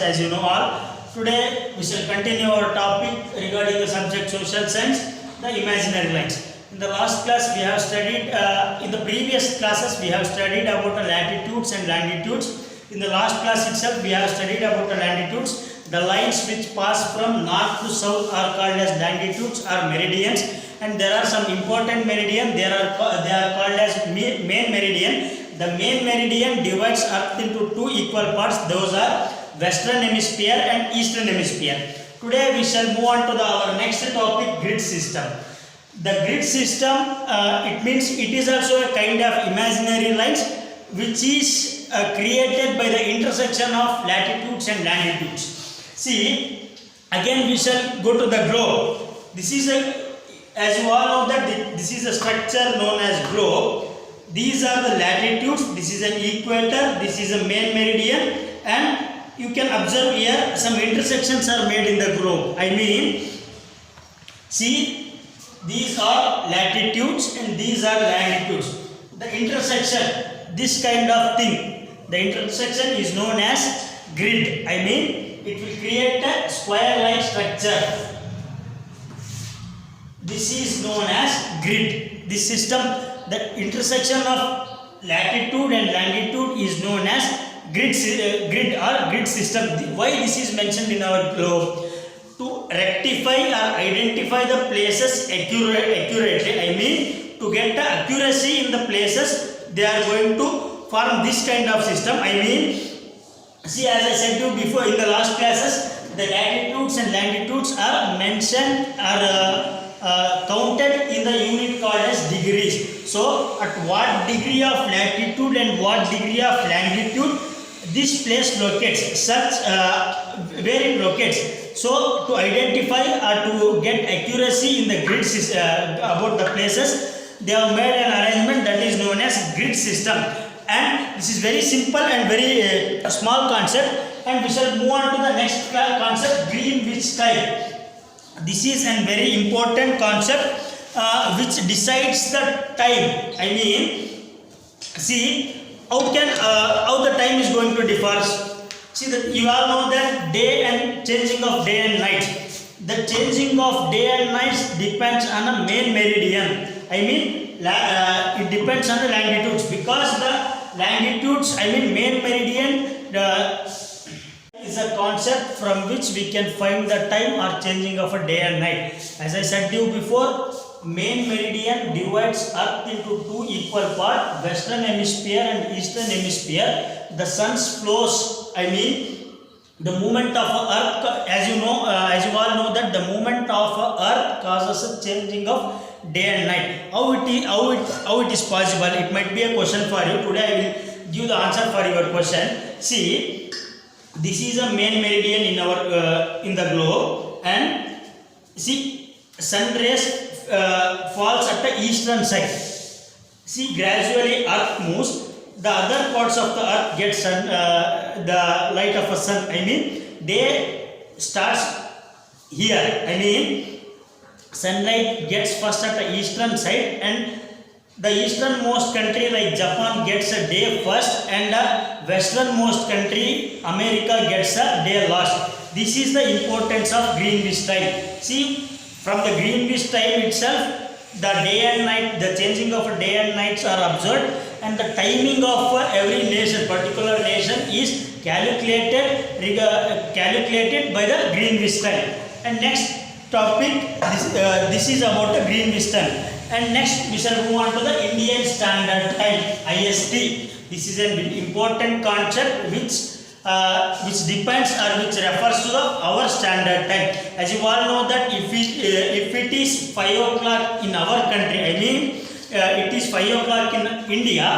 as you know all. Today we shall continue our topic regarding the subject social science, the imaginary lines. In the last class we have studied, in the previous classes we have studied about the latitudes and longitudes. In the last class itself we have studied about the longitudes. The lines which pass from north to south are called as longitudes or meridians, and there are some important meridian. They are called as main meridian. The main meridian divides Earth into two equal parts. Those are Western Hemisphere and Eastern Hemisphere. Today we shall move on to our next topic, grid system. The grid system, it means it is also a kind of imaginary lines which is created by the intersection of latitudes and longitudes. See, again we shall go to the globe. This is as you all know that this is a structure known as globe. These are the latitudes. This is an equator. This is a main meridian, and you can observe here some intersections are made in the globe. I mean, see, these are latitudes and these are longitudes. The intersection, this kind of thing, the intersection is known as grid. I mean, it will create a square-like structure. This is known as grid. This system, the intersection of latitude and longitude is known as grid or grid system. Why this is mentioned in our globe? To rectify or identify the places accurately. I mean, to get the accuracy in the places, they are going to form this kind of system. I mean, see, as I said to you before in the last classes, the latitudes and longitudes are mentioned or counted in the unit called as degrees. So, at what degree of latitude and what degree of longitude this place locates, such where it locates. So, to identify or to get accuracy in the grid about the places, they have made an arrangement that is known as grid system. And this is very simple and very small concept, and we shall move on to the next concept, Greenwich sky. This is a very important concept which decides the time. I mean, see how the time is going to differ. See that you all know that day and changing of day and night. The changing of day and night depends on the main meridian. I mean, it depends on the longitudes, because the longitudes, I mean main meridian, is a concept from which we can find the time or changing of a day and night. As I said to you before, main meridian divides Earth into two equal parts, Western Hemisphere and Eastern Hemisphere. The sun's flows, I mean, the movement of Earth, as you know, as you all know that the movement of Earth causes a changing of day and night. How it is possible? It might be a question for you. Today I will give the answer for your question. See, this is a main meridian in our in the globe, and see, sun rays falls at the eastern side. See, gradually Earth moves. The other parts of the Earth get the light of a sun. I mean, day starts here. I mean, sunlight gets first at the eastern side, and the easternmost country like Japan gets a day first, and the westernmost country America gets a day last. This is the importance of Greenwich time. See, from the Greenwich time itself, the day and night, the changing of day and nights are observed, and the timing of every nation, particular nation, is calculated by the Greenwich time. And next topic, this is about the Greenwich time. And next we shall move on to the Indian Standard Time, IST. This is an important concept which depends or which refers to our standard time. As you all know that if it is 5 o'clock in our country, I mean it is 5 o'clock in India.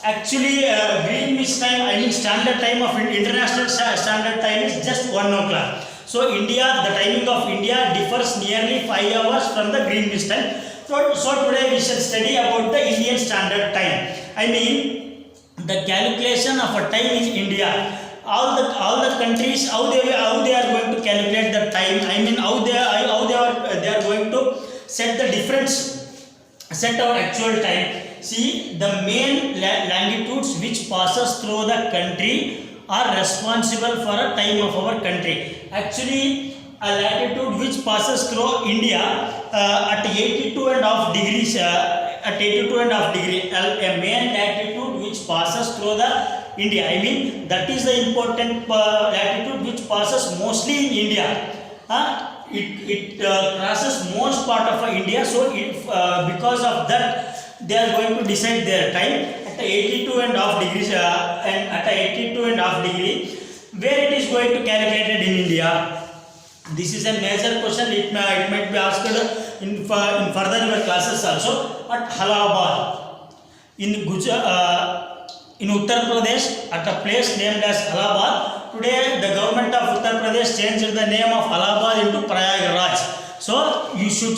Actually, Greenwich time, I mean standard time of international standard time is just 1 o'clock. So India, the timing of India differs nearly 5 hours from the Greenwich time. So today we shall study about the Indian Standard Time. I mean, the calculation of a time in India. All the countries, how they are going to calculate the time. I mean, how they are going to set the difference, set our actual time. See, the main longitudes which passes through the country are responsible for a time of our country. Actually, a latitude which passes through India at 82.5 degrees, at 82.5 degree, a main latitude which passes through the India. I mean that is the important latitude which passes mostly in India. It crosses most part of India. So if because of that they are going to decide their time at 82.5 degrees and at 82.5 degree. Where it is going to calculated in India? This is a major question. It might be asked in further your classes also. At Allahabad in in Uttar Pradesh, at a place named as Allahabad. Today the government of Uttar Pradesh changed the name of Allahabad into Prayagraj. So you should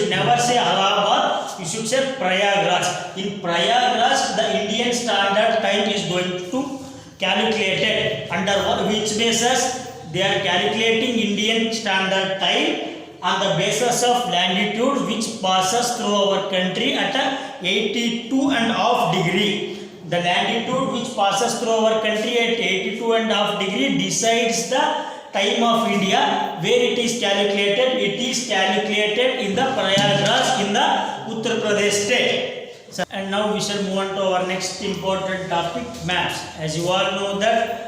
never say Allahabad, you should say Prayagraj. In Prayagraj the Indian Standard Time is going to calculated under which basis? They are calculating Indian Standard Time on the basis of latitude which passes through our country at a 82.5 degree. The latitude which passes through our country at 82.5 degree decides the time of India. Where it is calculated? It is calculated in the Prayagraj in the Uttar Pradesh state. So, and now we shall move on to our next important topic, maps. As you all know that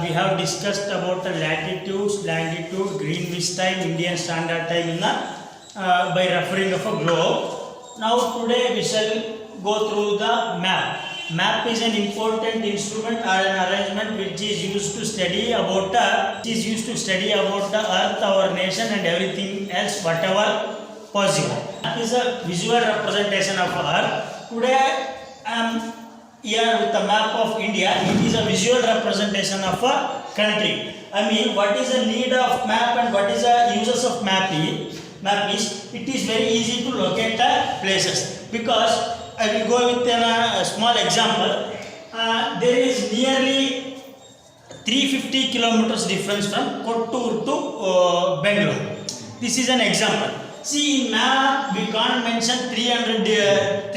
we have discussed about the latitudes, longitude, Greenwich time, Indian Standard Time in the, by referring of a globe. Now today we shall go through the map. Map is an important instrument or an arrangement which is used to study about the earth, our nation and everything else whatever possible. Map is a visual representation of earth. Today I am here with the map of India. It is a visual representation of a country. I mean, what is the need of map and what is the uses of map is it is very easy to locate the places. Because I will go with a small example. There is nearly 350 kilometers difference from Kottur to Bangalore. This is an example. See, in map we can't mention 300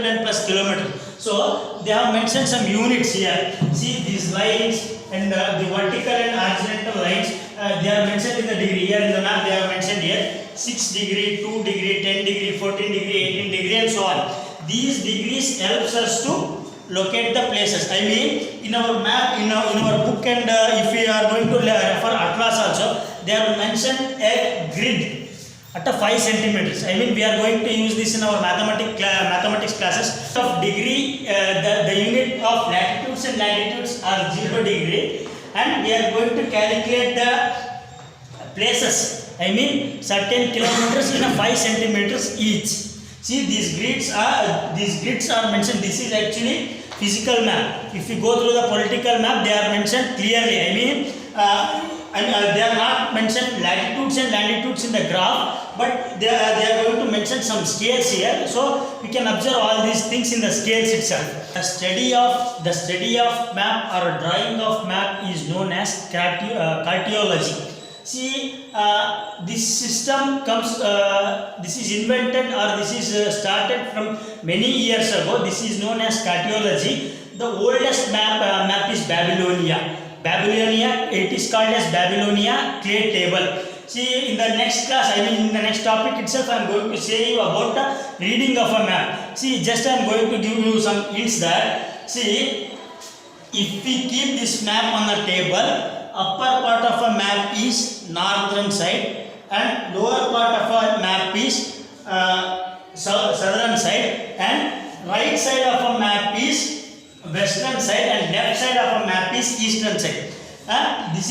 and plus kilometers. So they have mentioned some units here. See these lines and the vertical and horizontal lines. They are mentioned in the degree. Here in the map they are mentioned here. 6 degree, 2 degree, 10 degree, 14 degree, 18 degree and so on. These degrees helps us to locate the places. I mean in our map, in our book and if we are going to refer atlas also, they have mentioned a grid at a 5 centimeters. I mean we are going to use this in our mathematics classes. Of degree, the unit of latitudes and longitudes are 0 degree and we are going to calculate the places. I mean certain kilometers in a 5 centimeters each. See these grids are mentioned. This is actually physical map. If you go through the political map, they are mentioned clearly. I mean they are not mentioned latitudes and longitudes in the graph, but they are going to mention some scales here. So we can observe all these things in the scales itself. The study of map or drawing of map is known as cartology. See, this system this is invented or this is started from many years ago. This is known as cartology. The oldest map is Babylonia. It is called as Babylonia clay table. See, in the next class, I mean in the next topic itself, I am going to say you about the reading of a map. See, just I am going to give you some hints there. See, if we keep this map on the table, upper part of a map is northern side and lower part of a map is southern side, and right side of a map is western side and left side of a map is eastern side. This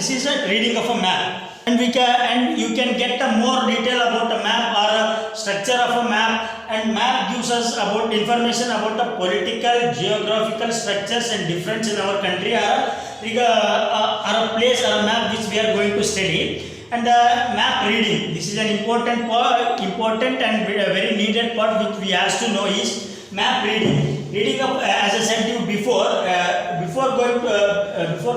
is a reading of a map. And you can get a more detail about a map or a structure of a map, and map gives us about information about the political, geographical structures and difference in our country or a place or a map which we are going to study. And map reading, this is an important and very needed part which we have to know is map reading. Reading up, as I said to you before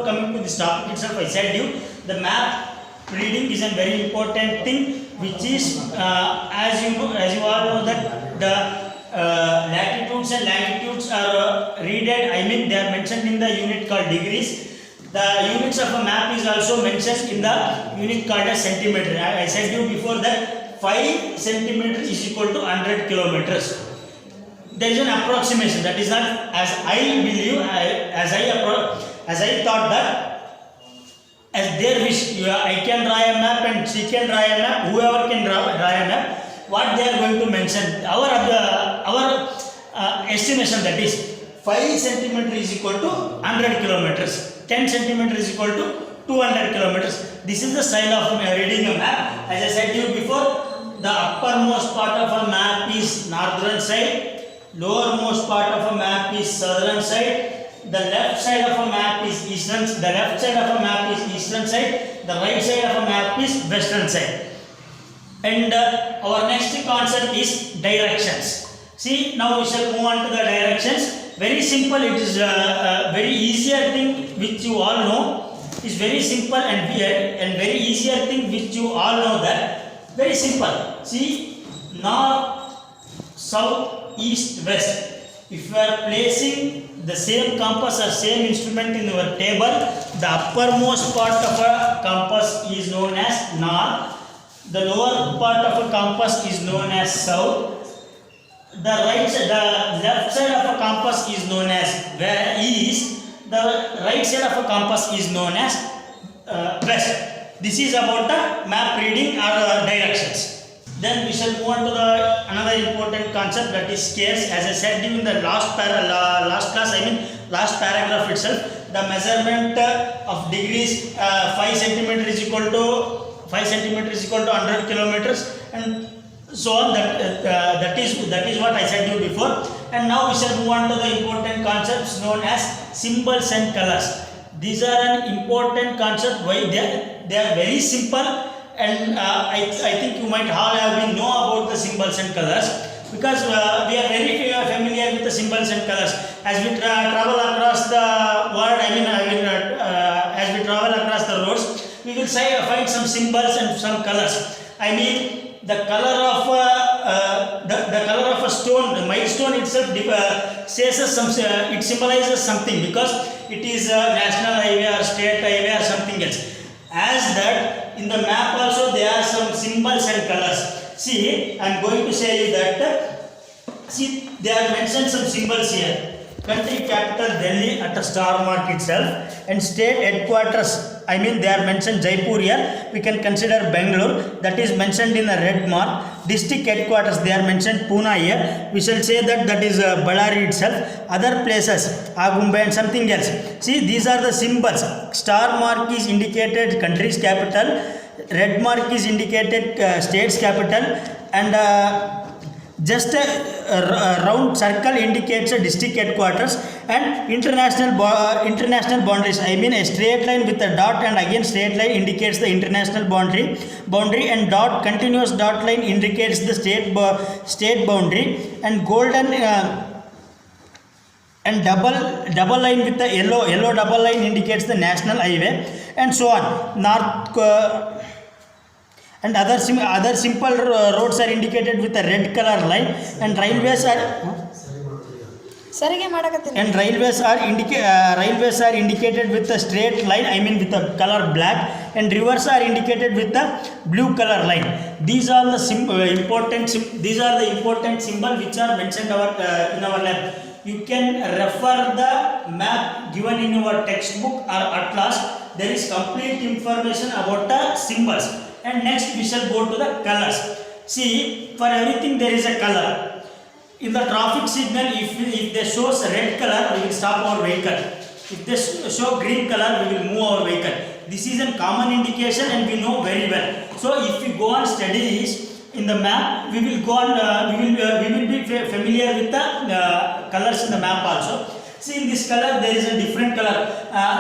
coming to this topic itself, I said to you the map reading is a very important thing, which is as you all know that latitudes and longitudes are readed, I mean they are mentioned in the unit called degrees. The units of a map is also mentioned in the unit called as centimeter. I said you before that 5 centimeters is equal to 100 kilometers. There is an approximation, that is not as I believe, as I thought that as their wish, I can draw a map and she can draw a map, whoever can draw a map, what they are going to mention, our estimation, that is 5 centimeter is equal to 100 kilometers, 10 centimeter is equal to 200 kilometers. This is the style of reading a map. As I said to you before, the uppermost part of a map is northern side, lowermost part of a map is southern side, the left side of a map is eastern side, the right side of a map is western side. And our next concept is directions. See, now we shall move on to the directions. Very simple, it is very easier thing which you all know. It's very simple and very easier thing which you all know that. Very simple. See, north, south, east, west. If you are placing the same compass or same instrument in your table, the uppermost part of a compass is known as north, the lower part of a compass is known as south, the left side of a compass is known as east, the right side of a compass is known as west. This is about the map reading or directions. Then we shall move on to another important concept, that is scales. As I said in the last paragraph itself, the measurement of degrees, 5 centimeter is equal to 100 kilometers, and so on. That is what I said to you before. And now we shall move on to the important concepts known as symbols and colors. These are an important concept. Why? They are very simple. And I think you might all have been know about the symbols and colors, because we are very familiar with the symbols and colors. As we travel across the world, as we travel across the roads, we will find some symbols and some colors. I mean, the color of a stone, the milestone itself says some. It symbolizes something, because it is a national highway or state highway or something else. As that, in the map also there are some symbols and colors. See, I am going to say you that. See, they are mentioned some symbols here. Country capital Delhi at a star mark itself, and state headquarters, I mean they are mentioned Jaipur here. We can consider Bangalore, that is mentioned in a red mark. District headquarters, they are mentioned Pune here. We shall say that is Ballari itself. Other places, Agumbe and something else. See, these are the symbols. Star mark is indicated country's capital, red mark is indicated state's capital, and just a round circle indicates a district headquarters, and international boundaries, I mean a straight line with a dot and again straight line indicates the international boundary, and continuous dot line indicates the state boundary, and golden and double line with the yellow double line indicates the national highway, and so on. North and other simple roads are indicated with a red color line, and railways are indicated with a straight line, I mean with a color black, and rivers are indicated with the blue color line. These are the important symbols which are mentioned in our lab. You can refer the map given in your textbook or atlas. There is complete information about the symbols. And next we shall go to the colors. See, for everything there is a color. In the traffic signal, if they show red color, we will stop our vehicle. If they show green color, we will move our vehicle. This is a common indication and we know very well. So if we go on studies in the map, we will go on. We will be familiar with the colors in the map also. See, in this color there is a different color.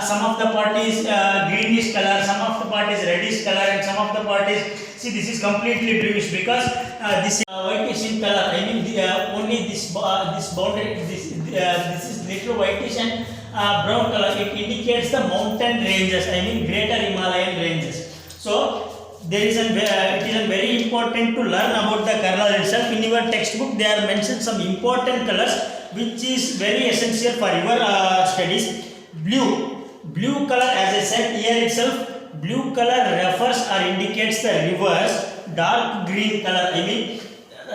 Some of the part is greenish color, some of the part is reddish color, and some of the part is, see, this is completely bluish, because this is whitish in color. I mean only this boundary, this is little whitish and brown color. It indicates the mountain ranges, I mean greater Himalayan ranges. So there is it is a very important to learn about the color itself. In your textbook, they are mentioned some important colors which is very essential for your studies. Blue color, as I said here itself, blue color refers or indicates the rivers. Dark green color,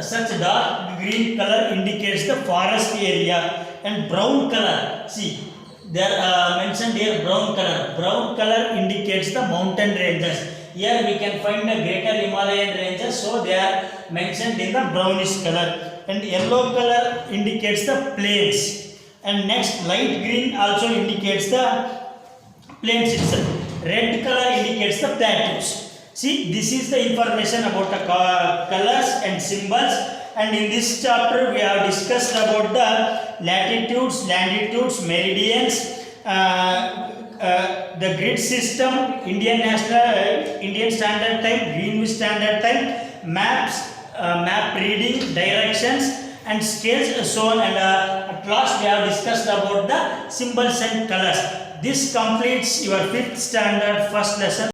such dark green color indicates the forest area. And brown color, see, they are mentioned here, brown color. Brown color indicates the mountain ranges. Here we can find the greater Himalayan ranges, so they are mentioned in the brownish color. And yellow color indicates the plains. And next, light green also indicates the plains itself. Red color indicates the plateaus. See, this is the information about the colors and symbols. And in this chapter, we have discussed about the latitudes, longitudes, meridians, the grid system, Indian Standard Time, Greenwich Standard Time, maps, map reading, directions, and scales, so on. And at last, we have discussed about the symbols and colors. This completes your 5th standard first lesson.